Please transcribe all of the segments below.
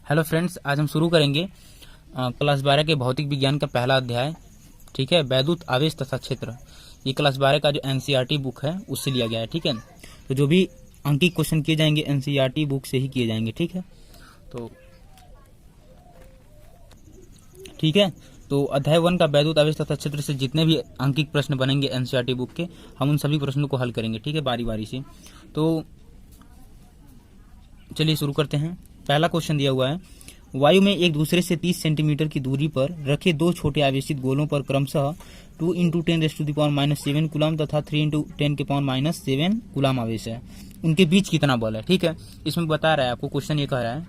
Hello friends, आज हम शुरू करेंगे क्लास 12 के भौतिक विज्ञान का पहला अध्याय। ठीक है, वैद्युत आवेश तथा क्षेत्र। ये क्लास 12 का जो एनसीईआरटी बुक है उससे लिया गया है। ठीक है, तो जो भी अंकित क्वेश्चन किए जाएंगे एनसीईआरटी बुक से ही किए जाएंगे। ठीक है, तो अध्याय 1 का वैद्युत आवेश तथा क्षेत्र से जितने भी अंकित प्रश्न बनेंगे एनसीईआरटी बुक के, हम उन सभी प्रश्नों को हल करेंगे। ठीक है, बारी बारी से। तो चलिए शुरू करते हैं। पहला क्वेश्चन दिया हुआ है, वायु में एक दूसरे से 30 सेंटीमीटर की दूरी पर रखे दो छोटे आवेशित गोलों पर क्रमशः 2 × 10⁻⁷ कूलम तथा 3 × 10⁻⁷ कूलम आवेश है। उनके बीच कितना बल है। ठीक है, इसमें बता रहा है आपको, क्वेश्चन ये कह रहा है।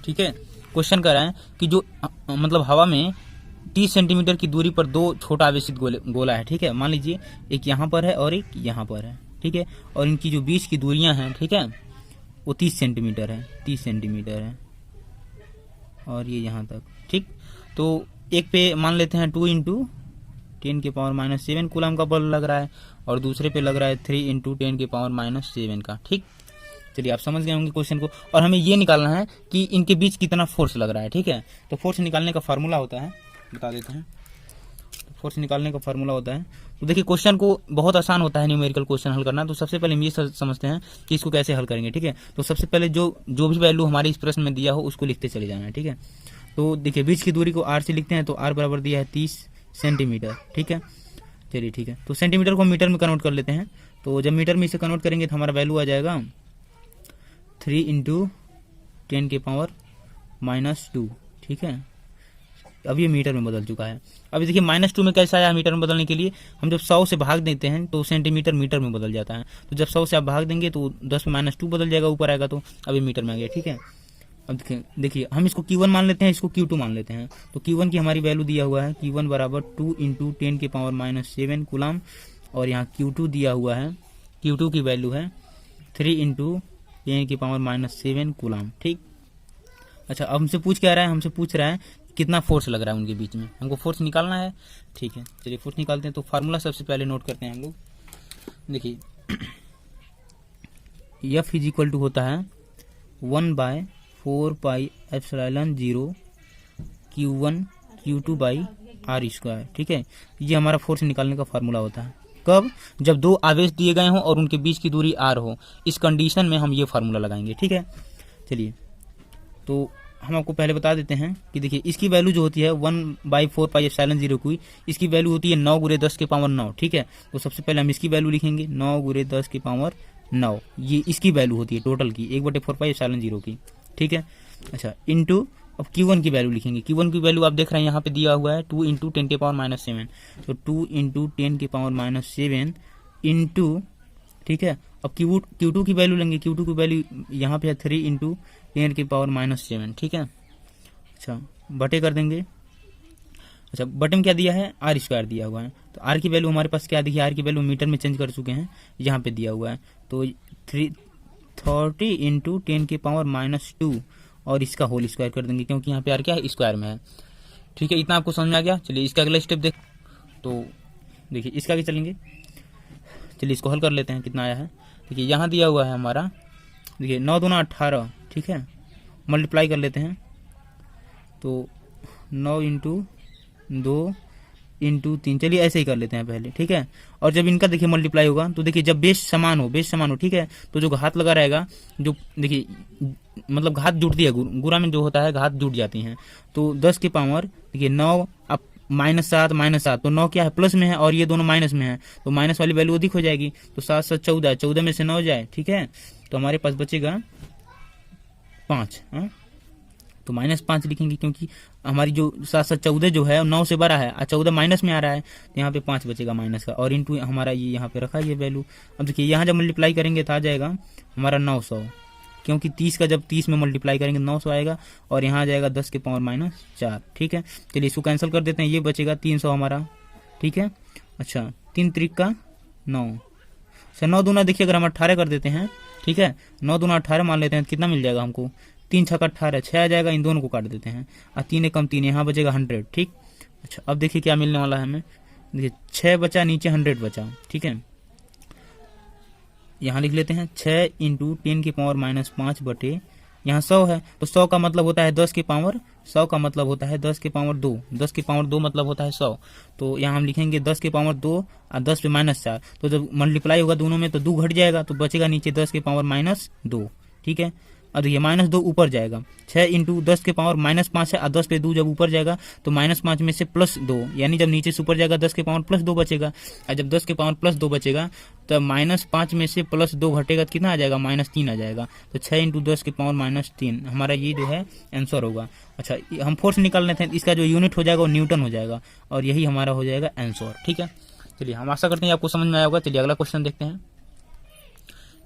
ठीक है, क्वेश्चन कह रहा है कि जो मतलब हवा में 30 सेंटीमीटर की दूरी पर दो छोटा आवेशित गोला है। ठीक है, मान लीजिए एक यहाँ पर है और एक यहाँ पर है। ठीक है, और इनकी जो बीच की दूरियां हैं, ठीक है, वो 30 सेंटीमीटर है, 30 सेंटीमीटर है, और ये यहाँ तक। ठीक, तो एक पे मान लेते हैं 2 × 10⁻⁷ कूलम का बल लग रहा है, और दूसरे पे लग रहा है 3 × 10⁻⁷ का। ठीक, चलिए आप समझ गए होंगे क्वेश्चन को। और हमें ये निकालना है कि इनके बीच कितना फोर्स लग रहा है। ठीक है, तो फोर्स निकालने का फार्मूला होता है, बता देते हैं। फोर्स निकालने का फार्मूला होता है, तो देखिए क्वेश्चन को बहुत आसान होता है न्यूमेरिकल क्वेश्चन हल करना। तो सबसे पहले हम ये समझते हैं कि इसको कैसे हल करेंगे। ठीक है, तो सबसे पहले जो भी वैल्यू हमारे इस प्रश्न में दिया हो उसको लिखते चले जाना है। ठीक है, तो देखिए बीच की दूरी को r से लिखते हैं, तो r बराबर दिया है 30 सेंटीमीटर। ठीक है, चलिए ठीक है, तो सेंटीमीटर को मीटर में कन्वर्ट कर लेते हैं। तो जब मीटर में इसे कन्वर्ट करेंगे तो हमारा वैल्यू आ जाएगा 3 × 10⁻⁻²। ठीक है, अब ये मीटर में बदल चुका है। अभी देखिए -2 में कैसा आया मीटर में बदलने के लिए, हम जब 100 से भाग देते हैं तो सेंटीमीटर मीटर में बदल जाता है। तो जब 100 से आप भाग देंगे तो 10 में -2 बदल जाएगा, ऊपर आएगा, तो अभी मीटर में आ गया। ठीक है, अब देखिए हम इसको Q1 मान लेते हैं, इसको Q2 मान लेते हैं। तो Q1 की हमारी वैल्यू दिया हुआ है, Q1 बराबर 2 × 10⁻⁷ कूलम, और यहाँ Q2 दिया हुआ है, Q2 की वैल्यू है 3 × 10⁻⁷ कूलम। ठीक, अच्छा अब हमसे पूछ क्या रहा है, हमसे पूछ रहा है कितना फोर्स लग रहा है उनके बीच में, हमको फोर्स निकालना है। ठीक है, चलिए फोर्स निकालते हैं। तो फार्मूला सबसे पहले नोट करते हैं हम लोग। देखिए F = होता है 1/4πε0 Q1 Q2/r²। ठीक है, ये हमारा फोर्स निकालने का फार्मूला होता है। कब? जब दो आवेश दिए गए हों और उनके बीच की दूरी r हो, इस कंडीशन में हम ये फार्मूला लगाएंगे। ठीक है, चलिए तो हम आपको पहले बता देते हैं कि देखिए इसकी वैल्यू जो होती है 1/4πε0 की, इसकी वैल्यू होती है 9 × 10⁻9। ठीक है, तो सबसे पहले हम इसकी वैल्यू लिखेंगे 9 × 10⁻9, ये इसकी वैल्यू होती है टोटल की 1/4πε0 की। ठीक है, अच्छा इंटू अब Q1 की वैल्यू लिखेंगे। Q1 की वैल्यू आप देख रहे हैं यहाँ पे दिया हुआ है 2 × 10⁻⁷, तो 2 × 10⁻⁷ इंटू, ठीक है, अब Q2 की वैल्यू लेंगे। Q2 की वैल्यू यहाँ पे है 3 × 10⁻⁷। ठीक है, अच्छा बटे कर देंगे। अच्छा बटे में क्या दिया है, r² दिया हुआ है। तो r की वैल्यू हमारे पास क्या दिखी, r की वैल्यू मीटर में चेंज कर चुके हैं, यहाँ पे दिया हुआ है। तो 30 × 10⁻⁻2 और इसका होल स्क्वायर कर देंगे, क्योंकि यहाँ पे r क्या है, स्क्वायर में है। ठीक है, इतना आपको समझ में आ गया। चलिए इसका अगला स्टेप देख, तो देखिए इसका आगे चलेंगे। चलिए इसको हल कर लेते हैं, कितना आया है। देखिए यहाँ दिया हुआ है हमारा, देखिए 9 दूना 18। ठीक है, मल्टीप्लाई कर लेते हैं, तो 9 × 2 × 3, चलिए ऐसे ही कर लेते हैं पहले। ठीक है, और जब इनका देखिए मल्टीप्लाई होगा, तो देखिए जब बेस समान हो, ठीक है, तो जो घात लगा रहेगा, जो देखिए मतलब घात जुड़ती है, गुणा में जो होता है घात जुड़ जाती हैं। तो 10 की पावर देखिए 9, अब -7, तो 9 क्या है, प्लस में है, और ये दोनों माइनस में है, तो माइनस वाली वैल्यू अधिक हो जाएगी। तो 7 7 14, 14 में से 9 जाए। ठीक है, तो हमारे पास बचेगा 5। तो -5 लिखेंगे, क्योंकि हमारी जो 7 7 14 जो है 9 से बड़ा है, और 14 माइनस में आ रहा है, तो यहाँ पे 5 बचेगा माइनस का, और इंटू हमारा ये यहाँ पे रखा ये वैल्यू। अब देखिए यहाँ जब मल्टीप्लाई करेंगे तो आ जाएगा हमारा 900, क्योंकि 30 का जब 30 में मल्टीप्लाई करेंगे 900 आएगा, और यहाँ आ जाएगा 10 की पावर -4। ठीक है, चलिए इसको कैंसिल कर देते हैं, ये बचेगा 300 हमारा। ठीक है, अच्छा 3 × 3 = 9, अच्छा 9 दूना देखिए अगर हम 18 कर देते हैं। ठीक है, 9 दूना 18 मान लेते हैं, तो कितना मिल जाएगा हमको, 3 × 6 = 18, 6 आ जाएगा, इन दोनों को काट देते हैं, और 3 × 1 = 3, यहाँ बचेगा 100। ठीक, अच्छा अब देखिए क्या मिलने वाला है हमें, देखिए 6 बचा, नीचे 100 बचा। ठीक है, यहाँ लिख लेते हैं 6 × 10⁻⁻5 बटे यहाँ 100 है तो 100 का मतलब होता है 10 की पावर 100 का मतलब होता है 10 की पावर 2, 10 की पावर 2 मतलब होता है 100। तो यहाँ हम लिखेंगे 10 की पावर 2 और 10 पे -4, तो जब मल्टीप्लाई होगा दोनों में तो 2 घट जाएगा तो बचेगा नीचे 10 की पावर -2। ठीक है, और देखिए -2 ऊपर जाएगा, 6 इंटू 10 के पावर -5 है और 10 पे 2 जब ऊपर जाएगा तो -5 में से +2, यानी जब नीचे से ऊपर जाएगा 10 के पावर +2 बचेगा, और जब 10 के पावर +2 बचेगा तब -5 में से +2 घटेगा तो कितना आ जाएगा, -3 आ जाएगा। तो 6 इंटू 10 के पावर -3 हमारा ये जो है आंसर होगा। अच्छा, हम फोर्स निकाल लेते हैं, इसका जो यूनिट हो जाएगा वो न्यूटन हो जाएगा और यही हमारा हो जाएगा आंसर। ठीक है, चलिए हम आशा करते हैं आपको समझ में आया होगा। चलिए अगला क्वेश्चन देखते हैं।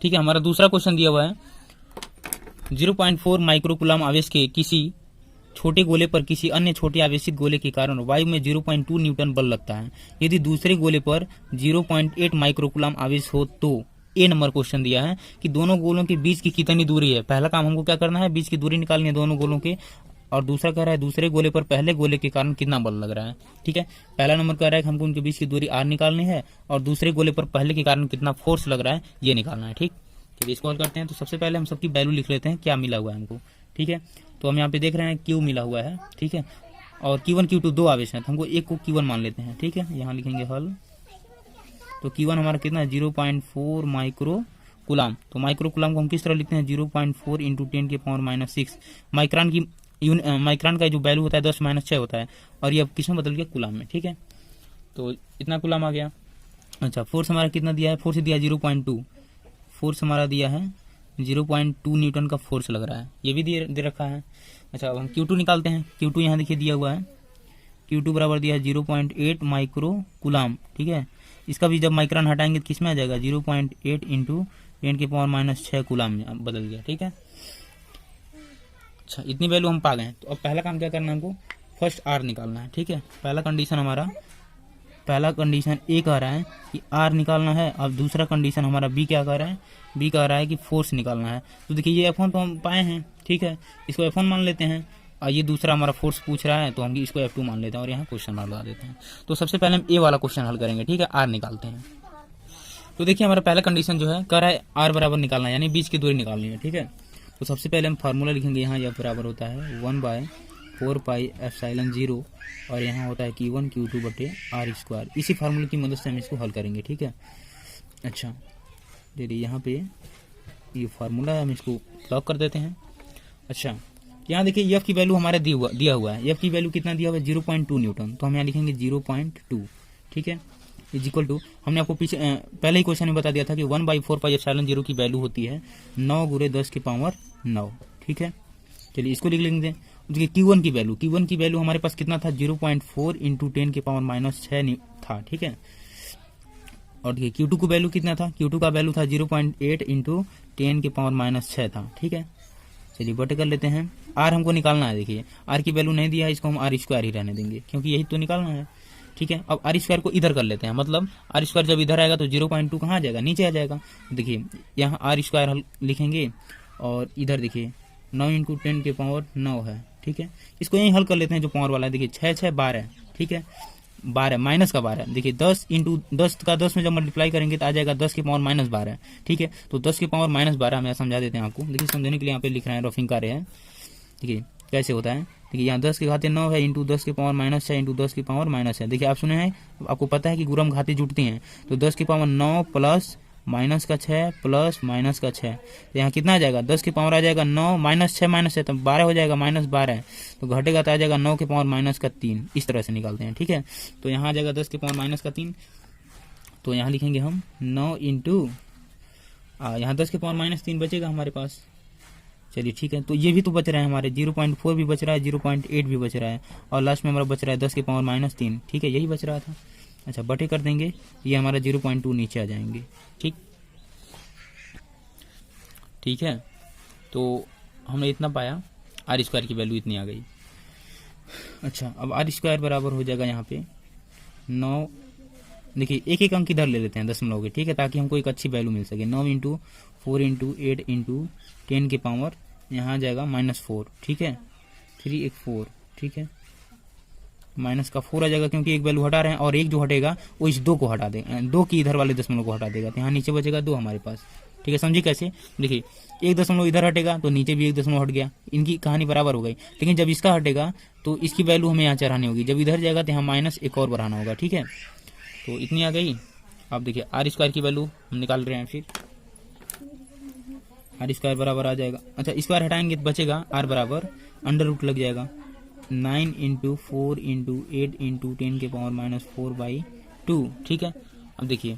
ठीक है, हमारा दूसरा क्वेश्चन दिया हुआ है 0.4 माइक्रोकुलाम आवेश के किसी छोटे गोले पर किसी अन्य छोटे आवेशित गोले के कारण वायु में 0.2 न्यूटन बल लगता है। यदि दूसरे गोले पर 0.8 माइक्रोकुलाम आवेश हो तो ए नंबर क्वेश्चन दिया है कि दोनों गोलों के बीच की कितनी दूरी है। पहला काम हमको क्या करना है, बीच की दूरी निकालनी है दोनों गोलों के, और दूसरा कह रहा है दूसरे गोले पर पहले गोले के कारण कितना बल लग रहा है। ठीक है, पहला नंबर कह रहा है कि हमको उनके बीच की दूरी आर निकालनी है और दूसरे गोले पर पहले के कारण कितना फोर्स लग रहा है ये निकालना है। ठीक, चलिए इसको हल करते हैं। तो सबसे पहले हम सबकी वैल्यू लिख लेते हैं क्या मिला हुआ है हमको। ठीक है, तो हम यहाँ पे देख रहे हैं क्यू मिला हुआ है। ठीक है, और Q1 Q2 दो आवेश हैं तो हमको एक को Q1 मान लेते हैं। ठीक है, यहाँ लिखेंगे हल। तो Q1 हमारा कितना है 0.4 माइक्रो कुलाम। तो माइक्रो कुलाम को हम किस तरह लिखते हैं 0.4 इंटू 10 के पावर -6। माइक्रान का जो वैल्यू होता है 10-6 होता है और ये अब किस में बदल गया, कुलाम में। ठीक है, तो इतना कुलाम आ गया। अच्छा, फोर्स हमारा कितना दिया है, फोर्स दिया 0.2, फोर्स हमारा दिया है 0.2 न्यूटन का फोर्स लग रहा है, ये भी दे रखा है। अच्छा, अब हम Q2 निकालते हैं। Q2 यहाँ देखिए दिया हुआ है, Q2 बराबर दिया है 0.8 माइक्रो कुलाम। ठीक है, इसका भी जब माइक्रान हटाएंगे तो किस में आ जाएगा 0.8 इंटू 10 के पावर -6 कुलाम में बदल गया। ठीक है, अच्छा इतनी वैल्यू हम पा गए। तो अब पहला काम क्या करना है, हमको फर्स्ट आर निकालना है। ठीक है, पहला कंडीशन ए कह रहा है कि आर निकालना है। अब दूसरा कंडीशन हमारा बी क्या कह रहा है, बी कह रहा है कि फोर्स निकालना है। तो देखिए ये F1 तो हम पाए हैं। ठीक है, इसको F1 मान लेते हैं और ये दूसरा हमारा फोर्स पूछ रहा है तो हम इसको F2 मान लेते हैं और यहाँ क्वेश्चन मार्क लगा देते हैं। तो सबसे पहले हम ए वाला क्वेश्चन हल करेंगे। ठीक है, आर निकालते हैं। तो देखिए हमारा पहला कंडीशन जो है कह रहा है आर बराबर निकालना है, यानी बीच की दूरी निकालनी है। ठीक है, तो सबसे पहले हम फार्मूला लिखेंगे, यहाँ यह बराबर होता है 1/4πε0 और यहाँ होता है Q1 Q2 बटे R²। इसी फार्मूले की मदद से हम इसको हल करेंगे। ठीक है, अच्छा चलिए यहाँ पे ये फार्मूला है, हम इसको लॉक कर देते हैं। अच्छा, यहाँ देखिए एफ की वैल्यू हमारा दिया हुआ है। एफ की वैल्यू कितना दिया हुआ है 0.2 न्यूटन, तो हम यहाँ लिखेंगे 0.2। ठीक है, इज इक्वल टू, हमने आपको पीछे पहले ही क्वेश्चन में बता दिया था कि 1/4πε0 की वैल्यू होती है 9 × 10 की पावर 9। ठीक है, चलिए इसको लिख लेंगे। देखिए Q1 की वैल्यू हमारे पास कितना था 0.4 इंटू 10 के पावर -6 था। ठीक है, और देखिए Q2 का वैल्यू कितना था, Q2 का वैल्यू था 0.8 इंटू 10 के पावर -6 था। ठीक है, चलिए बटे कर लेते हैं। आर हमको निकालना है। देखिए आर की वैल्यू नहीं दिया है, इसको हम R² ही रहने देंगे क्योंकि यही तो निकालना है। ठीक है, अब R² को इधर कर लेते हैं, मतलब R² जब इधर आएगा तो 0.2 कहाँ आ जाएगा, नीचे आ जाएगा। देखिए यहाँ R² लिखेंगे और इधर देखिए 9 इंटू 10 के पावर 9 है। ठीक है, इसको यहीं हल कर लेते हैं जो पावर वाला है। देखिए 6 6 12। ठीक है, 12 माइनस का 12। देखिए 10 इंटू 10 का 10 में जब मल्टीप्लाई करेंगे तो आ जाएगा 10 के पावर -12। ठीक है, तो 10 के पावर -12 हम समझा देते हैं आपको। देखिए समझने के लिए यहाँ पे लिख रहे हैं, रफिंग कार्य है। देखिए कैसे होता है, देखिए यहाँ 10 के घाते 9 है इंटू 10 के पावर -6 इंटू 10 के पावर -6। देखिए आप सुने हैं, आपको पता है कि गुरम घाते जुटती हैं, तो 10 के पावर 9 प्लस -6 प्लस -6, तो यहाँ कितना आ जाएगा 10 के पावर आ जाएगा 9 -6 तो 12 हो जाएगा -12, तो घटेगा तो आ जाएगा 9 के पावर -3। इस तरह से निकालते हैं। ठीक है, तो यहाँ आ जाएगा 10 के पावर -3, तो यहाँ लिखेंगे हम 9 इंटू यहाँ 10 के पावर -3 बचेगा हमारे पास। चलिए ठीक है, तो ये भी तो बच रहा है हमारे 0.4 भी बच रहा है, 0.8 भी बच रहा है और लास्ट में हमारा बच रहा है 10 के पावर -3। ठीक है, यही बच रहा था। अच्छा बटे कर देंगे, ये हमारा 0.2 नीचे आ जाएंगे। ठीक है, तो हमने इतना पाया, R² की वैल्यू इतनी आ गई। अच्छा, अब R² बराबर हो जाएगा यहाँ पे 9। देखिए एक एक अंक इधर ले लेते हैं दशमलव के। ठीक है, ताकि हमको एक अच्छी वैल्यू मिल सके। 9 इंटू 4 इंटू 8 इंटू 10 के पावर यहाँ आ जाएगा -4। ठीक है, 3 1 4। ठीक है, माइनस का 4 आ जाएगा क्योंकि एक वैल्यू हटा रहे हैं और एक जो हटेगा वो इस 2 को हटा देगा, 2 की इधर वाले दशमलव को हटा देगा, तो यहाँ नीचे बचेगा 2 हमारे पास। ठीक है, समझिए कैसे? देखिए 1 दशमलव इधर हटेगा तो नीचे भी 1 दशमलव हट गया, इनकी कहानी बराबर हो गई। लेकिन जब इसका हटेगा तो इसकी वैल्यू हमें यहाँ चढ़ानी होगी, जब इधर जाएगा तो यहाँ माइनस एक और बढ़ाना होगा। ठीक है, तो इतनी आ गई। अब देखिए आर स्क्वायर की वैल्यू हम निकाल रहे हैं, फिर आर स्क्वायर बराबर आ जाएगा, अच्छा स्क्वायर हटाएंगे तो बचेगा आर बराबर अंडर रूट लग जाएगा 9 इंटू 4 इंटू 8 इंटू 10 के पावर माइनस 4/2। ठीक है, अब देखिए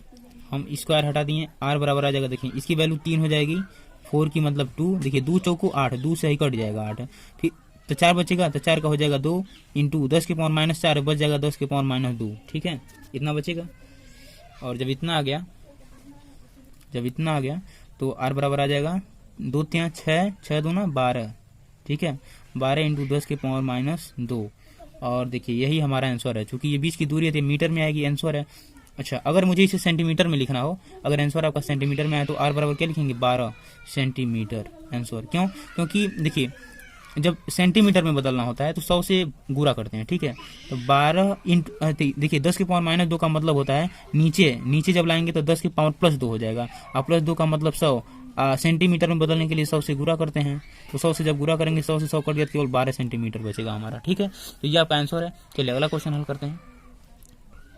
हम स्क्वायर हटा दिए, आर बराबर आ जाएगा, देखिए इसकी वैल्यू 3 हो जाएगी, 4 की मतलब 2, देखिए 2 चौको 8, 2 से ही कट जाएगा 8, फिर तो 4 बचेगा, तो 4 का हो जाएगा 2 इंटू 10 के पावर माइनस 4 बच जाएगा 10 के पावर माइनस 2। ठीक है, इतना बचेगा। और जब इतना आ गया तो आर बराबर आ जाएगा 2 3 6, 6 2 ना 12। ठीक है, 12 इंटू 10 के पावर माइनस 2। और देखिए यही हमारा आंसर है, चूंकि ये बीच की दूरी है तो मीटर में आएगी, आंसर है। अच्छा, अगर मुझे इसे सेंटीमीटर में लिखना हो, अगर आंसर आपका सेंटीमीटर में आए तो आर बराबर क्या लिखेंगे 12 सेंटीमीटर आंसर। क्यों? क्योंकि देखिए जब सेंटीमीटर में बदलना होता है तो 100 से गुणा करते हैं। ठीक है, तो 12 इंटू देखिए 10 के पावर माइनस 2 का मतलब होता है नीचे जब लाएंगे तो 10 के पावर प्लस 2 हो जाएगा, और प्लस 2 का मतलब 100। सेंटीमीटर में बदलने के लिए 100 से गुणा करते हैं, तो 100 से जब गुणा करेंगे 100 से 100 कट गया, केवल 12 सेंटीमीटर बचेगा हमारा। ठीक है, तो ये आपका आंसर है। चलिए अगला क्वेश्चन हल करते हैं,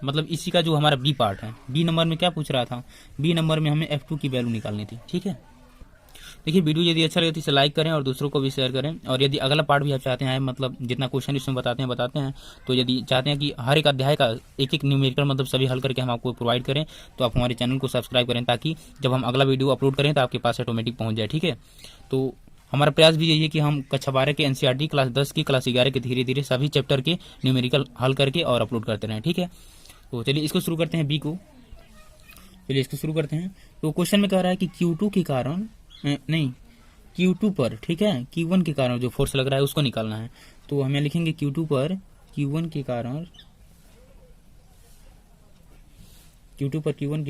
मतलब इसी का जो हमारा बी पार्ट है। बी नंबर में क्या पूछ रहा था? बी नंबर में हमें F2 की वैल्यू निकालनी थी। ठीक है, देखिए वीडियो यदि अच्छा लगे तो इसे लाइक करें और दूसरों को भी शेयर करें, और यदि अगला पार्ट भी आप चाहते हैं, मतलब जितना क्वेश्चन इसमें बताते हैं, तो यदि चाहते हैं कि हर एक अध्याय का एक न्यूमेरिकल मतलब सभी हल करके हम आपको प्रोवाइड करें, तो आप हमारे चैनल को सब्सक्राइब करें, ताकि जब हम अगला वीडियो अपलोड करें तो आपके पास ऑटोमेटिक पहुंच जाए। ठीक है, तो हमारा प्रयास भी यही है कि हम कक्षा 12 के NCERT क्लास 10 की क्लास 11 के धीरे धीरे सभी चैप्टर के न्यूमेरिकल हल करके और अपलोड करते रहें। ठीक है, तो चलिए इसको शुरू करते हैं, बी को। चलिए इसको शुरू करते हैं। तो क्वेश्चन में कह रहा है कि Q2 के कारण नहीं Q2 पर, ठीक है, Q1 के कारण जो फोर्स लग रहा है उसको निकालना है। तो हम यहाँ लिखेंगे Q2 पर Q1 के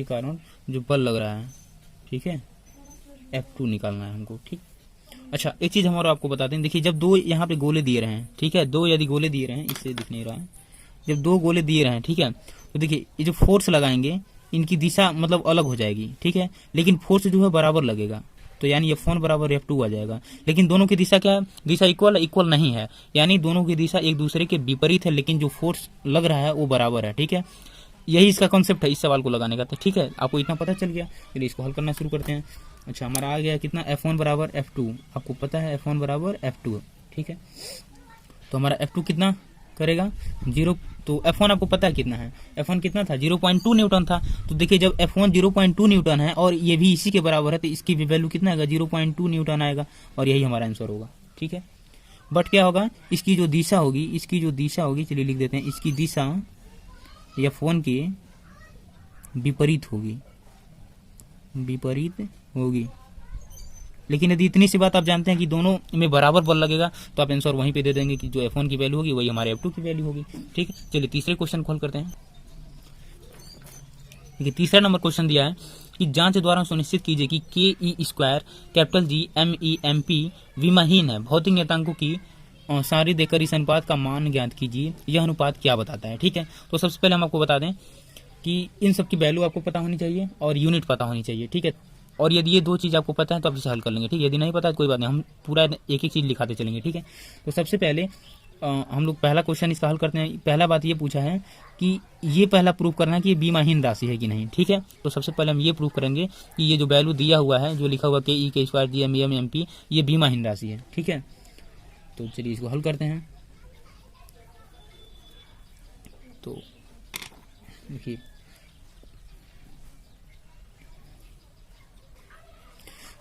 कारण जो बल लग रहा है, ठीक है, F2 निकालना है हमको। ठीक, अच्छा एक चीज हमारा आपको बताते हैं, देखिए जब दो यहाँ पे गोले दिए रहे हैं, ठीक है, दो यदि गोले दिए रहे हैं, इससे दिख नहीं रहा है, जब दो गोले दिए रहे हैं, ठीक है, तो देखिए ये जो फोर्स लगाएंगे इनकी दिशा मतलब अलग हो जाएगी। ठीक है, लेकिन फोर्स जो है बराबर लगेगा, तो यानी F1 बराबर F2 आ जाएगा। लेकिन दोनों की दिशा क्या है? दिशा इक्वल नहीं है, यानी दोनों की दिशा एक दूसरे के विपरीत है, लेकिन जो फोर्स लग रहा है वो बराबर है। ठीक है, यही इसका कॉन्सेप्ट है इस सवाल को लगाने का। तो ठीक है, आपको इतना पता चल गया, चलिए इसको हल करना शुरू करते हैं। अच्छा, हमारा आ गया कितना? F1 बराबर F2, आपको पता है F1 बराबर F2। ठीक है, तो हमारा F2 कितना करेगा? 0। तो F1 आपको पता है कितना है? F1 कितना था? 0.2 न्यूटन था। तो देखिए जब F1 0.2 न्यूटन है और ये भी इसी के बराबर है, तो इसकी भी वैल्यू कितना आएगा? 0.2 न्यूटन आएगा, और यही हमारा आंसर होगा। ठीक है, बट क्या होगा? इसकी जो दिशा होगी, चलिए लिख देते हैं, इसकी दिशा F1 के विपरीत होगी। लेकिन यदि इतनी सी बात आप जानते हैं कि दोनों में बराबर बल लगेगा, तो आप आंसर वहीं पे दे देंगे कि जो F1 की वैल्यू होगी वही हमारे F2 की वैल्यू होगी। ठीक है, चलिए तीसरे क्वेश्चन को हल करते हैं। देखिए तीसरा नंबर क्वेश्चन दिया है कि जांच द्वारा सुनिश्चित कीजिए कि Ke² कैपिटल G MEMP विमाहीन है। भौतिक नियतांकों की सारी देकर इस अनुपात का मान ज्ञात कीजिए। यह अनुपात क्या बताता है? ठीक है, तो सबसे पहले हम आपको बता दें कि इन सब की वैल्यू आपको पता होनी चाहिए और यूनिट पता होनी चाहिए। ठीक है, और यदि ये दो चीज़ आपको पता है तो आप इसे हल कर लेंगे। ठीक है, यदि नहीं पता है तो कोई बात नहीं, हम पूरा एक एक चीज़ लिखाते चलेंगे। ठीक है, तो सबसे पहले हम लोग पहला क्वेश्चन इसका हल करते हैं। पहला बात ये पूछा है कि ये पहला प्रूव करना है कि ये बीमाहीन राशि है कि नहीं। ठीक है, तो सबसे पहले हम ये प्रूव करेंगे कि ये जो वैल्यू दिया हुआ है, जो लिखा हुआ Ke² G MEMP, ये बीमाहीन राशि है। ठीक है, तो चलिए इसको हल करते हैं। तो देखिए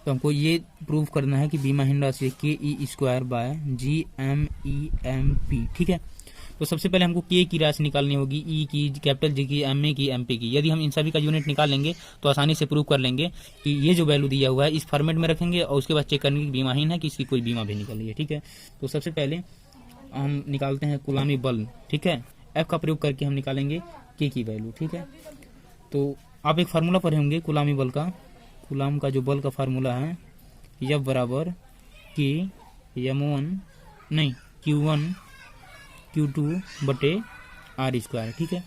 तो हमको ये प्रूव करना है कि बीमाहीन राशि Ke² G MEMP। ठीक है, तो सबसे पहले हमको K की राशि निकालनी होगी, E की, कैपिटल G की, MA की, MP की। यदि हम इन सभी का यूनिट निकाल लेंगे तो आसानी से प्रूव कर लेंगे कि ये जो वैल्यू दिया हुआ है इस फॉर्मेट में रखेंगे, और उसके बाद चेक करेंगे कि बीमाहीन है कि इसकी कोई बीमा भी निकल रही है। ठीक है, तो सबसे पहले हम निकालते हैं कुलामी बल। ठीक है, F का प्रयोग करके हम निकालेंगे K की वैल्यू। ठीक है, तो आप एक फार्मूला पढ़े होंगे कुलामी बल का। कुलाम का जो बल का फार्मूला है, F बराबर Q1 Q2 बटे R²। ठीक है,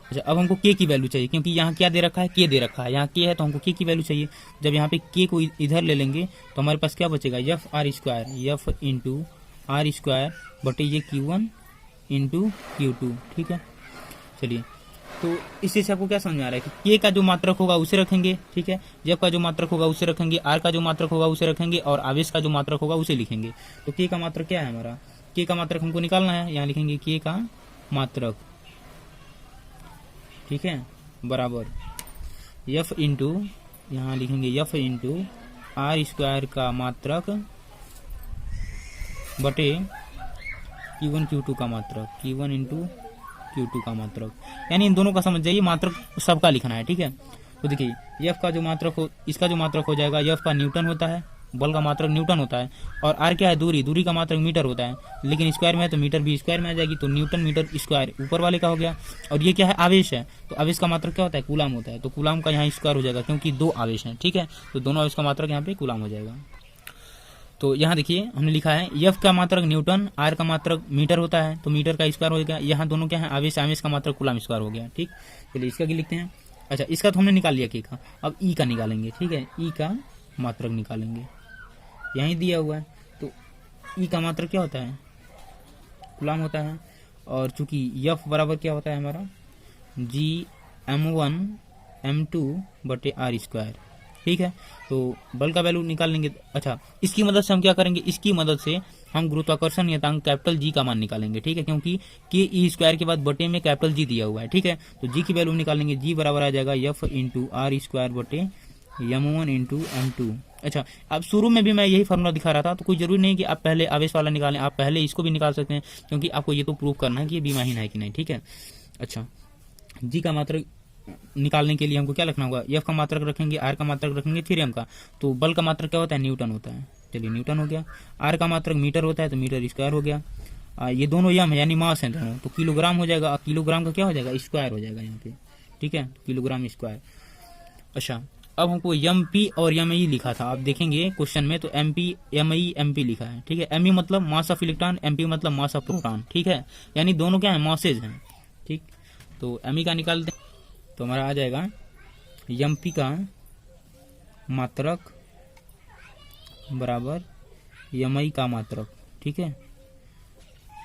अच्छा, अब हमको के की वैल्यू चाहिए, क्योंकि यहाँ क्या दे रखा है, के दे रखा है, यहाँ के है तो हमको के की वैल्यू चाहिए। जब यहाँ पे के को इधर ले लेंगे तो हमारे पास क्या बचेगा, F R square, F into R square बटे ये Q1 इंटू Q2। ठीक है, चलिए, तो इससे से आपको क्या समझ आ रहा है कि के का जो मात्रक होगा उसे रखेंगे, ठीक है, एफ का जो मात्रक होगा उसे रखेंगे, आर का जो मात्रक होगा उसे रखेंगे, और आवेश का जो मात्रक होगा उसे लिखेंगे। तो के का मात्रक क्या है हमारा, के का मात्रक हमको निकालना है, यहाँ लिखेंगे के का मात्रक, ठीक है, बराबर एफ इंटू, यहाँ लिखेंगे एफ इंटू आर स्क्वायर का मात्रक बटे Q1 Q2 का मात्रक, Q1 इंटू Q2 का मात्रक, यानी इन दोनों का समझ जाइए, मात्रक सबका लिखना है। ठीक है, तो देखिए एफ का जो मात्रक हो, इसका जो मात्रक हो जाएगा, एफ का न्यूटन होता है, बल का मात्रक न्यूटन होता है, और आर क्या है, दूरी, दूरी का मात्रक मीटर होता है, लेकिन स्क्वायर में है तो मीटर भी स्क्वायर में आ जाएगी, तो न्यूटन मीटर स्क्वायर ऊपर वाले का हो गया। और ये क्या है, आवेश है, तो आवेश का मात्रक क्या होता है, कूलाम होता है, तो कूलाम का यहाँ स्क्वायर हो जाएगा, क्योंकि दो आवेश हैं। ठीक है, तो दोनों आवेश का मात्रक यहाँ पे कूलाम हो जाएगा। तो यहाँ देखिए हमने लिखा है एफ का मात्रक न्यूटन, आर का मात्रक मीटर होता है, तो मीटर का स्क्वायर हो गया, यहाँ दोनों क्या है, आवेश, आवेश का मात्रक कूलाम स्क्वायर हो गया। ठीक, चलिए इसका क्या लिखते हैं। अच्छा, इसका तो हमने निकाल लिया के का, अब ई का निकालेंगे। ठीक है, ई का मात्रक निकालेंगे, यहीं दिया हुआ है, तो ई का मात्रक क्या होता है, कूलाम होता है, और चूंकि एफ बराबर क्या होता है हमारा, जी m1 m2 बटे आर स्क्वायर। ठीक है, तो बल का वैल्यू निकाल लेंगे। अच्छा, इसकी मदद से हम क्या करेंगे, इसकी मदद से हम गुरुत्वाकर्षण नियतांक कैपिटल जी का मान निकालेंगे। ठीक है, क्योंकि के ई स्क्वायर के बाद बटे में कैपिटल जी दिया हुआ है। ठीक है, तो जी की वैल्यू निकालेंगे, जी बराबर आ जाएगा एफ इंटू आर स्क्वायर बटे m1 इंटू m2। अच्छा, अब शुरू में भी मैं यही फार्मूला दिखा रहा था, तो कोई जरूरी नहीं कि आप पहले आवेश वाला निकालें, आप पहले इसको भी निकाल सकते हैं, क्योंकि आपको ये तो प्रूव करना है कि ये बीमाहीन है कि नहीं। ठीक है, अच्छा, जी का मात्रक निकालने के लिए हमको क्या रखना होगा, एफ का मात्रक रखेंगे, आर का मात्रक रखेंगे, फिर एम का। तो बल का मात्रक क्या होता है, न्यूटन होता है, चलिए न्यूटन हो गया। आर का मात्रक मीटर होता है, तो मीटर स्क्वायर हो गया। ये दोनों यम है, यानी मास है दोनों, तो किलोग्राम हो जाएगा, किलोग्राम का क्या हो जाएगा, स्क्वायर हो जाएगा यहाँ पे। ठीक है, किलोग्राम स्क्वायर। अच्छा, अब हमको एम पी और एम ई लिखा था, आप देखेंगे क्वेश्चन में, तो M P M E M P लिखा है। ठीक है, एम ई मतलब mass of electron, M P मतलब मास ऑफ प्रोटॉन। ठीक है, यानी दोनों क्या है, मासेज हैं। ठीक, तो एम ई का निकालते हैं, तो हमारा आ जाएगा एम पी का मात्रक बराबर एम आई का मात्रक। ठीक है,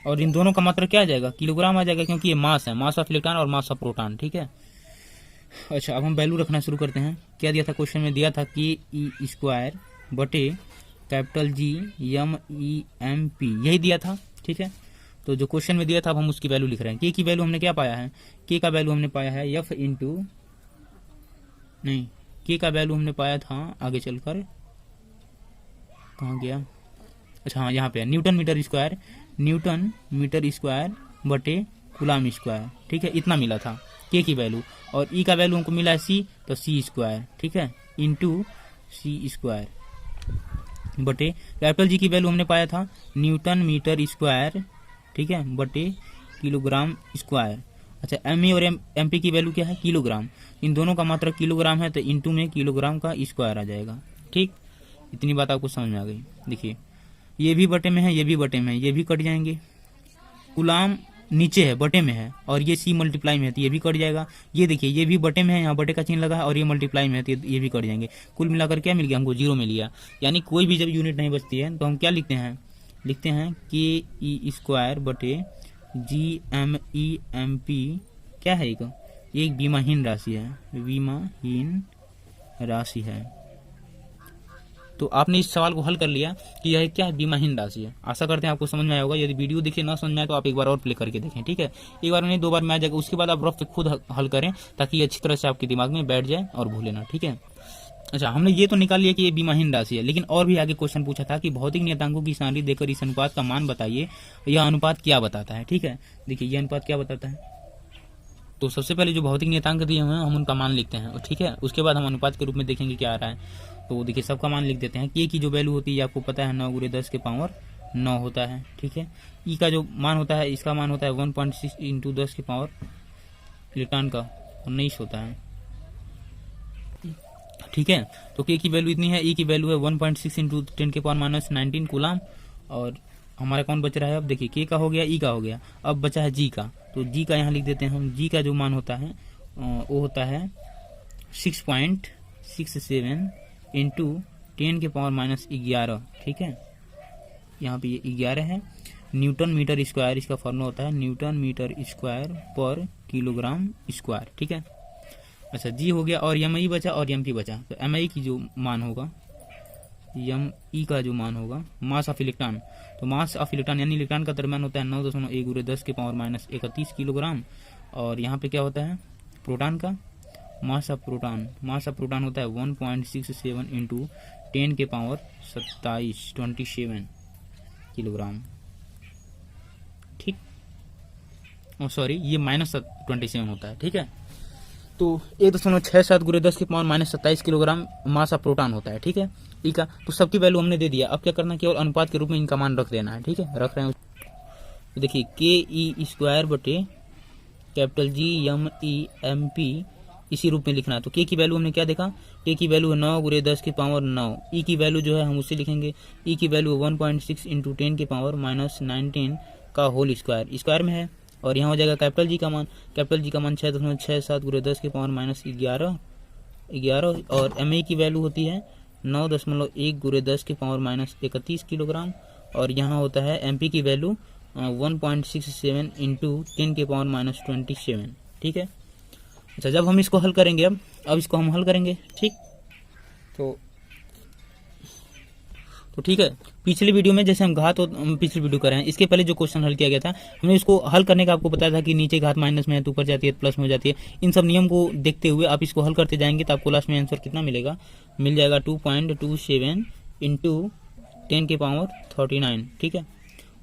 और इन दोनों का मात्रक क्या आ जाएगा, किलोग्राम आ जाएगा, क्योंकि ये मास है, मास ऑफ इलेक्ट्रॉन और मास ऑफ प्रोटॉन। ठीक है, अच्छा, अब हम वैल्यू रखना शुरू करते हैं। क्या दिया था क्वेश्चन में, दिया था कि ई स्क्वायर बटे capital G M E M P, यही दिया था। ठीक है, तो जो क्वेश्चन में दिया था अब हम उसकी वैल्यू लिख रहे हैं। के की वैल्यू हमने क्या पाया है, के का वैल्यू हमने पाया है एफ इंटू, नहीं, के का वैल्यू हमने पाया था आगे चलकर, कहाँ गया, अच्छा हाँ, यहाँ पे newton metre square, newton metre square बटे कूलाम स्क्वायर। ठीक है, इतना मिला था के की वैल्यू, और ई का वैल्यू हमको मिला है सी, तो सी स्क्वायर। ठीक है, इंटू सी स्क्वायर बटे कैपिटल जी की वैल्यू हमने पाया था न्यूटन मीटर स्क्वायर। ठीक है, बटे किलोग्राम स्क्वायर। अच्छा, एम ई और एम पी की वैल्यू क्या है, किलोग्राम, इन दोनों का मात्रक किलोग्राम है, तो इंटू में किलोग्राम का स्क्वायर आ जाएगा। ठीक, इतनी बात आपको समझ में आ गई। देखिए, ये भी बटे में है, ये भी बटे में है, ये भी कट जाएंगे, कूलाम नीचे है, बटे में है, और ये सी मल्टीप्लाई में है, तो ये भी कट जाएगा। ये देखिए, ये भी बटे में है, यहाँ बटे का चिन्ह लगा है, और ये मल्टीप्लाई में है, तो ये भी कट जाएंगे। कुल मिलाकर क्या मिल गया हमको, जीरो मिल गया। यानी कोई भी जब यूनिट नहीं बचती है तो हम क्या लिखते हैं, लिखते हैं के ई स्क्वायर बटे G M E M P. क्या है ये एक बीमाहीन राशि है, बीमाहीन राशि है। तो आपने इस सवाल को हल कर लिया कि यह क्या है, बीमाहीन राशि है। आशा करते हैं आपको समझ में आया होगा। यदि वीडियो देखिए ना समझ में आए तो आप एक बार और प्ले करके देखें। ठीक है, एक बार नहीं, दो बार में आ जाएगा, उसके बाद आप रफ पे खुद हल करें, ताकि अच्छी तरह से आपके दिमाग में बैठ जाए और भूले ना। ठीक है, अच्छा, हमने ये तो निकाल लिया कि ये बीमाहीन राशि है, लेकिन और भी आगे क्वेश्चन पूछा था कि भौतिक नियतांकों की सारणी देकर इस अनुपात का मान बताइए, यह अनुपात क्या बताता है। ठीक है, देखिए ये अनुपात क्या बताता है, तो सबसे पहले जो भौतिक नियतांक दिए हुए हैं हम उनका मान लिखते हैं। ठीक है, उसके बाद हम अनुपात के रूप में देखेंगे क्या आ रहा है। तो देखिए, सबका मान लिख देते हैं। के की जो वैल्यू होती है आपको पता है, 9 × 10 के पावर 9 होता है। ठीक है, ई का जो मान होता है, इसका मान होता है 1.6 × 10 के पावर इलेक्ट्रॉन का 19 होता है। ठीक है, तो के की वैल्यू इतनी है, ई की वैल्यू है 1.6 × 10 के पावर -19 कूलाम, और हमारा कौन बच रहा है अब देखिए, के का हो गया, ई का हो गया, अब बचा है जी का। तो जी का यहाँ लिख देते हैं हम। जी का जो मान होता है वो होता है 6.67 इंटू 10⁻⁻11। ठीक है, यहाँ पे ये 11 है। न्यूटन मीटर स्क्वायर इसका फॉर्मूला होता है, न्यूटन मीटर स्क्वायर पर किलोग्राम स्क्वायर। ठीक है, अच्छा जी हो गया, और एम आई बचा और एम पी बचा। तो एम आई की जो मान होगा, एम ई का जो मान होगा, मास ऑफ इलेक्ट्रॉन, तो मास ऑफ इलेक्ट्रॉन यानी इलेक्ट्रॉन का द्रव्यमान होता है 9.1×10⁻⁻31 किलोग्राम। और यहाँ पे क्या होता है प्रोटॉन का mass of proton, mass of proton होता है 1.67 इंटू 10⁻27 किलोग्राम। ठीक, सॉरी ये -27 होता है। ठीक है, तो 1.67×10⁻⁻27 किलोग्राम मास ऑफ प्रोटॉन होता है। ठीक है, ठीक है, तो सबकी वैल्यू हमने दे दिया। अब क्या करना है, केवल अनुपात के रूप में इनका मान रख देना है। ठीक है, रख रहे हैं। तो देखिए के ई स्क्वायर बटे capital G M E M P इसी रूप में लिखना है। तो के की वैल्यू हमने क्या देखा, के की वैल्यू है 9×10⁻9। ई की वैल्यू जो है हम उसे लिखेंगे, ई की वैल्यू 1.6 इंटू 10⁻⁻19 का होल स्क्वायर, स्क्वायर में है। और यहाँ हो जाएगा कैपिटल जी का मान, कैपिटल जी का मान 6.67×10⁻11। और एम ए की वैल्यू होती है 9.1×10⁻31 किलोग्राम। और यहाँ होता है एम पी की वैल्यू 1.67 इंटू 10⁻⁻27। ठीक है, अच्छा जब हम इसको हल करेंगे, अब इसको हम हल करेंगे। ठीक, तो ठीक है, पिछली वीडियो में जैसे हम घात और पिछली वीडियो कर रहे हैं, इसके पहले जो क्वेश्चन हल किया गया था, हमने इसको हल करने का आपको बताया था कि नीचे घात माइनस में है तो ऊपर जाती है, प्लस में हो जाती है। इन सब नियम को देखते हुए आप इसको हल करते जाएंगे तो आपको लास्ट में आंसर कितना मिलेगा, मिल जाएगा 2.27 इंटू 10⁻39। ठीक है,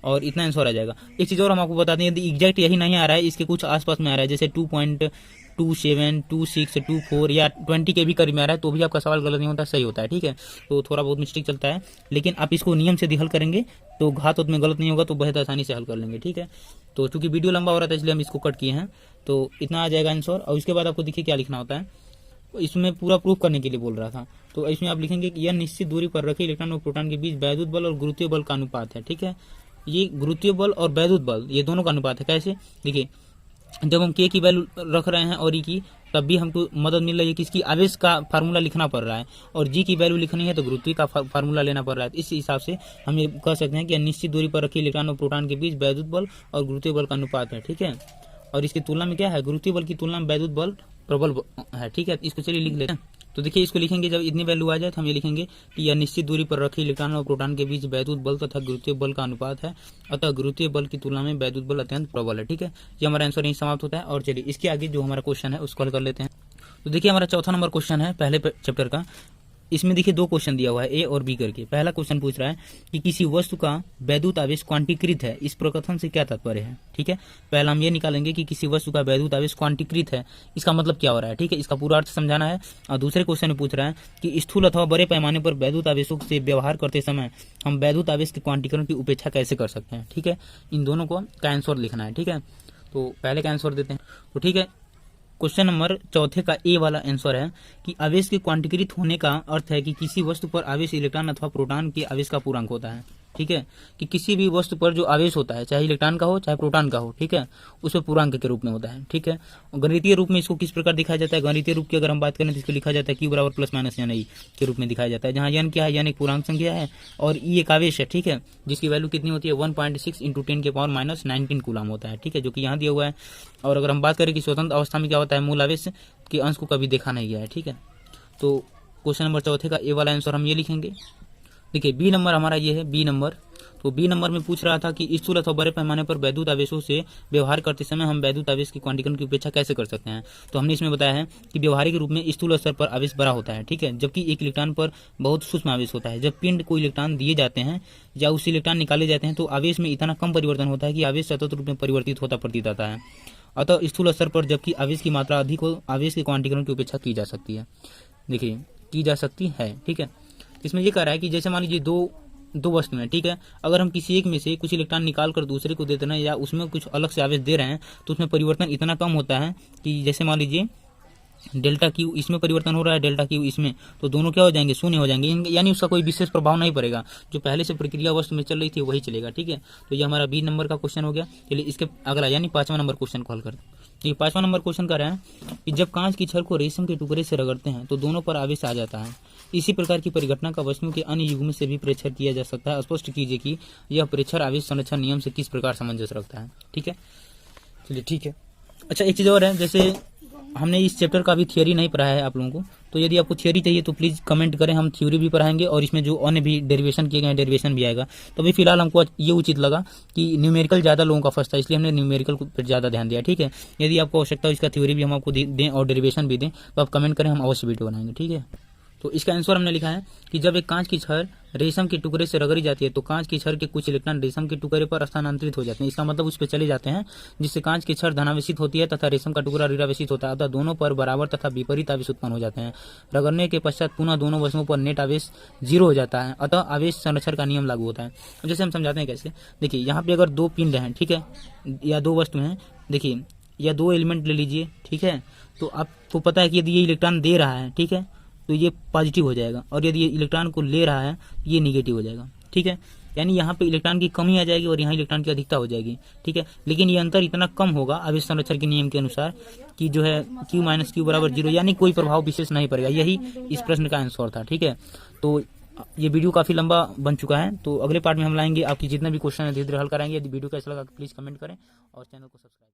और इतना आंसर आ जाएगा। एक चीज़ और हम आपको बता दें, यदि एग्जैक्ट यही नहीं आ रहा है, इसके कुछ आसपास में आ रहा है, जैसे 2.27, 26, 24 या 20 के भी करीब में आ रहा है, तो भी आपका सवाल गलत नहीं होता, सही होता है। ठीक है, तो थोड़ा बहुत मिस्टेक चलता है, लेकिन आप इसको नियम से हल करेंगे तो घात में गलत नहीं होगा, तो बहुत आसानी से हल कर लेंगे। ठीक है, तो चूंकि वीडियो लंबा हो रहा था इसलिए हम इसको कट किए हैं। तो इतना आ जाएगा आंसर। और उसके बाद आपको देखिए क्या लिखना होता है, इसमें पूरा प्रूफ करने के लिए बोल रहा था। तो इसमें आप लिखेंगे कि यह निश्चित दूरी पर रखे इलेक्ट्रॉन और प्रोटॉन के बीच वैद्युत बल और गुरुत्वीय बल का अनुपात है। ठीक है, ये गुरुत्वीय बल और वैद्युत बल ये दोनों का अनुपात है। कैसे, देखिए जब हम के की वैल्यू रख रहे हैं और ई की, तब भी हमको मदद मिल रही है कि इसकी आवेश का फार्मूला लिखना पड़ रहा है, और जी की वैल्यू लिखनी है तो गुरुत्व का फार्मूला लेना पड़ रहा है। इस हिसाब से हम ये कह सकते हैं कि निश्चित दूरी पर रखे इलेक्ट्रॉन और प्रोटॉन के बीच वैद्युत बल और गुरुत्वीय बल का अनुपात है। ठीक है, और इसकी तुलना में क्या है, गुरुत्वीय बल की तुलना में वैद्युत बल प्रबल है। ठीक है, इसको चलिए लिख लेते हैं। तो देखिए इसको लिखेंगे, जब इतनी वैल्यू आ जाए तो हम ये लिखेंगे कि यह निश्चित दूरी पर रखे इलेक्ट्रॉन और प्रोटॉन के बीच वैद्युत बल तथा गुरुत्वीय बल का अनुपात है, अतः गुरुत्वीय बल की तुलना में वैद्युत बल अत्यंत प्रबल है। ठीक है, ये हमारा आंसर यहीं समाप्त होता है। और चलिए इसके आगे जो हमारा क्वेश्चन है उसको हल कर लेते हैं। तो देखिए हमारा चौथा नंबर क्वेश्चन है पहले चैप्टर का। इसमें देखिए दो क्वेश्चन दिया हुआ है, ए और बी करके। पहला क्वेश्चन पूछ रहा है कि किसी वस्तु का वैद्युत आवेश क्वांटीकृत है, इस प्रकथन से क्या तात्पर्य है। ठीक है, पहला हम ये निकालेंगे कि किसी वस्तु का वैद्युत आवेश क्वांटीकृत है, इसका मतलब क्या हो रहा है। ठीक है, इसका पूरा अर्थ समझाना है। और दूसरे क्वेश्चन में पूछ रहा है कि स्थूल अथवा बड़े पैमाने पर वैद्युत आवेशों से व्यवहार करते समय हम वैद्युत आवेश के क्वांटीकरण की उपेक्षा कैसे कर सकते हैं। ठीक है, इन दोनों को का आंसर लिखना है। ठीक है, तो पहले का आंसर देते हैं। तो ठीक है, क्वेश्चन नंबर चौथे का ए वाला आंसर है कि आवेश के क्वांटीकृत होने का अर्थ है कि किसी वस्तु पर आवेश इलेक्ट्रॉन अथवा प्रोटॉन के आवेश का पूर्णांक होता है। ठीक है, कि किसी भी वस्तु पर जो आवेश होता है, चाहे इलेक्ट्रॉन का हो चाहे प्रोटॉन का हो, ठीक है, उसमें पूर्णांक के रूप में होता है। ठीक है, गणितीय रूप में इसको किस प्रकार दिखाया जाता है, गणितीय रूप की अगर हम बात करें तो इसको लिखा जाता है Q बराबर प्लस माइनस यानी के रूप में दिखाया जाता है, जहाँ n क्या है, n एक पूर्णांक संख्या है और E एक आवेश है। ठीक है, जिसकी वैल्यू कितनी होती है 1.6 इंटू 10⁻⁻19 कूलम होता है। ठीक है, जो कि यहाँ दिया हुआ है। और अगर हम बात करें कि स्वतंत्र अवस्था में क्या होता है, मूल आवेश के अंश को कभी देखा नहीं गया है। ठीक है, तो क्वेश्चन नंबर चौथे का ए वाला आंसर हम ये लिखेंगे। देखिए बी नंबर हमारा ये है, बी नंबर। तो बी नंबर में पूछ रहा था कि स्थूल अथवा बड़े पैमाने पर वैद्युत आवेशों से व्यवहार करते समय हम वैद्युत आवेश के क्वांटीकरण की उपेक्षा कैसे कर सकते हैं। तो हमने इसमें बताया है कि व्यवहारिक रूप में स्थूल स्तर पर आवेश बड़ा होता है। ठीक है, जबकि एक इलेक्ट्रॉन पर बहुत सूक्ष्म आवेश होता है। जब पिंड को इलेक्ट्रॉन दिए जाते हैं या उस इलेक्ट्रॉन निकाले जाते हैं तो आवेश में इतना कम परिवर्तन होता है कि आवेश सतत रूप में परिवर्तित होता प्रतीत आता है। अतः स्थूल स्तर पर जबकि आवेश की मात्रा अधिक हो, आवेश के क्वांटीकरण की उपेक्षा की जा सकती है। देखिए की जा सकती है। ठीक है, इसमें ये कह रहा है कि जैसे मान लीजिए दो वस्तु हैं। ठीक है, अगर हम किसी एक में से कुछ इलेक्ट्रॉन निकाल कर दूसरे को दे देना या उसमें कुछ अलग से आवेश दे रहे हैं तो उसमें परिवर्तन इतना कम होता है कि जैसे मान लीजिए डेल्टा क्यू इसमें परिवर्तन हो रहा है, डेल्टा क्यू इसमें, तो दोनों क्या हो जाएंगे, शून्य हो जाएंगे, यानी उसका कोई विशेष प्रभाव नहीं पड़ेगा, जो पहले से प्रक्रिया वस्तु में चल रही थी वही चलेगा। ठीक है, तो ये हमारा 20 नंबर का क्वेश्चन हो गया। चलिए इसके अगला यानी 5वां नंबर क्वेश्चन को हल करते हैं। तो ये 5वां नंबर क्वेश्चन कर रहे हैं कि जब कांच की छड़ को रेशम के टुकड़े से रगड़ते हैं तो दोनों पर आवेश आ जाता है। इसी प्रकार की परिघटना का वस्तु के अन्य युग्म से भी प्रेक्षण किया जा सकता है। स्पष्ट कीजिए कि यह प्रेक्षण आवेश संरक्षण नियम से किस प्रकार सामंजस्य रखता है। ठीक है, चलिए ठीक है। अच्छा एक चीज़ और है, जैसे हमने इस चैप्टर का भी थियोरी नहीं पढ़ाया है आप लोगों को, तो यदि आपको थियोरी चाहिए तो प्लीज़ कमेंट करें, हम थ्योरी भी पढ़ाएंगे और इसमें जो अन्य भी डेरिवेशन किए गए हैं डेरिवेशन भी आएगा। तो अभी फिलहाल हमको ये उचित लगा कि न्यूमेरिकल ज़्यादा लोगों का फर्स्ट था, इसलिए हमने न्यूमेरिकल पर ज़्यादा ध्यान दिया। ठीक है, यदि आपको आवश्यकता हो इसका थ्योरी भी हम आपको दें और डेरिवेशन भी दें तो आप कमेंट करें, हम अवश्य वीडियो बनाएंगे। ठीक है, तो इसका आंसर हमने लिखा है कि जब एक कांच की छड़ रेशम के टुकड़े से रगड़ी जाती है तो कांच की छड़ के कुछ इलेक्ट्रॉन रेशम के टुकड़े पर स्थानांतरित हो जाते हैं। इसका मतलब उस पर चले जाते हैं, जिससे कांच की छड़ धनावेशित होती है तथा रेशम का टुकड़ा ऋणावेशित होता है, अतः दोनों पर बराबर तथा विपरीत आवेश उत्पन्न हो जाते हैं। रगड़ने के पश्चात पुनः दोनों वस्तुओं पर नेट आवेश 0 हो जाता है, अतः आवेश संरक्षण का नियम लागू होता है। अब जैसे हम समझाते हैं कैसे, देखिए यहाँ पे अगर 2 पिंड हैं, ठीक है, या 2 वस्तु हैं, देखिए या 2 एलिमेंट ले लीजिए, ठीक है, तो आपको पता है कि यदि ये इलेक्ट्रॉन दे रहा है, ठीक है, तो ये पॉजिटिव हो जाएगा, और यदि ये इलेक्ट्रॉन को ले रहा है ये निगेटिव हो जाएगा। ठीक है, यानी यहाँ पे इलेक्ट्रॉन की कमी आ जाएगी और यहाँ इलेक्ट्रॉन की अधिकता हो जाएगी। ठीक है, लेकिन ये अंतर इतना कम होगा आवेश संरक्षण के नियम के अनुसार कि जो है Q - Q बराबर 0, यानी कोई प्रभाव विशेष नहीं पड़ेगा। यही इस प्रश्न का आंसर था। ठीक है, तो ये वीडियो काफी लंबा बन चुका है, तो अगले पार्ट में हम लाएंगे आपकी जितने भी क्वेश्चन है धीरे धीरे हल कराएंगे। यदि वीडियो कैसा लगा प्लीज कमेंट करें और चैनल को सब्सक्राइब